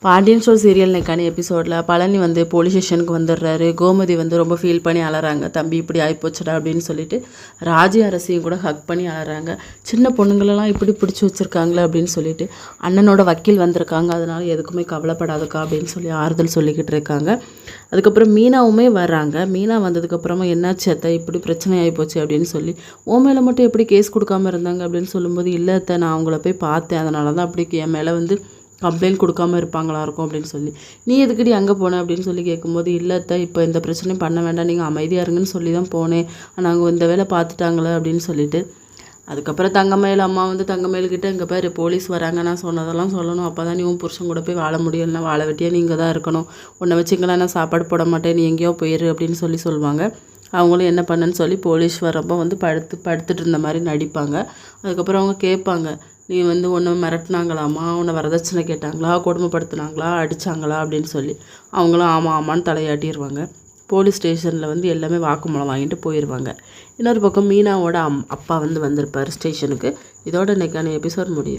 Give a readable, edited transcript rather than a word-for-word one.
Pandian store serial இன்னைக்கான எபிசோடில் பழனி வந்து போலீஸ் ஸ்டேஷனுக்கு வந்துடுறாரு. கோமதி வந்து ரொம்ப ஃபீல் பண்ணி அழறாங்க. தம்பி இப்படி ஆகிப்போச்சுடா அப்படின்னு சொல்லிட்டு ராஜி அரசியும் கூட ஹக் பண்ணி அழறாங்க. சின்ன பொண்ணுங்களெல்லாம் இப்படி பிடிச்சி வச்சுருக்காங்களே அப்படின்னு சொல்லிட்டு அண்ணனோட வக்கீல் வந்திருக்காங்க, அதனால எதுக்குமே கவலைப்படாதுக்கா அப்படின்னு சொல்லி ஆறுதல் சொல்லிக்கிட்டு இருக்காங்க. அதுக்கப்புறம் மீனாவுமே வர்றாங்க. மீனா வந்ததுக்கப்புறமா என்னாச்சு அத்தை இப்படி பிரச்சனை ஆகிப்போச்சு அப்படின்னு சொல்லி, ஓ மேலே மட்டும் எப்படி கேஸ் கொடுக்காம இருந்தாங்க அப்படின்னு சொல்லும்போது, இல்லை அத்தை நான் அவங்கள போய் பார்த்தேன், அதனால தான் அப்படி என் மேலே வந்து கம்ப்ளைண்ட் கொடுக்காம இருப்பாங்களா இருக்கும் அப்படின்னு சொல்லி, நீ எதுக்கடி அங்கே போனேன் அப்படின்னு சொல்லி கேட்கும்போது, இல்லைத்த இப்போ இந்த பிரச்சனையும் பண்ண வேண்டாம், நீங்கள் அமைதியாக இருங்கன்னு சொல்லி தான் போனேன், நாங்கள் இந்த வேலை பார்த்துட்டாங்களே அப்படின்னு சொல்லிட்டு. அதுக்கப்புறம் தங்கமயில் அம்மா வந்து தங்கமயில்கிட்ட இங்கே பேர் போலீஸ் வராங்க, நான் சொன்னதெல்லாம் சொல்லணும், அப்போ தான் நீ உன் புருஷன் கூட போய் வாழ முடியலன்னா வாழ வெட்டியாக நீங்கள் தான் இருக்கணும், உன்னை வச்சுங்களா நான் சாப்பாடு போட மாட்டேன், நீ எங்கேயோ போயிரு அப்படின்னு சொல்லுவாங்க. அவங்களும் என்ன பண்ணேன்னு சொல்லி போலீஸ் வரப்போ வந்து படுத்துட்டு இருந்த மாதிரி நடிப்பாங்க. அதுக்கப்புறம் அவங்க கேட்பாங்க, நீ வந்து ஒன்று மிரட்டினாங்களாம்மா, உன்னை வரதட்சணை கேட்டாங்களா, கொடுமைப்படுத்தினாங்களா, அடித்தாங்களா அப்படின்னு சொல்லி அவங்களும் ஆமாம் ஆமான்னு தலையாட்டிடுவாங்க. போலீஸ் ஸ்டேஷனில் வந்து எல்லாமே வாக்குமூலம் வாங்கிட்டு போயிடுவாங்க. இன்னொரு பக்கம் மீனாவோட அப்பா வந்து வந்திருப்பார் ஸ்டேஷனுக்கு. இதோட இன்றைக்கான எபிசோட் முடியுது.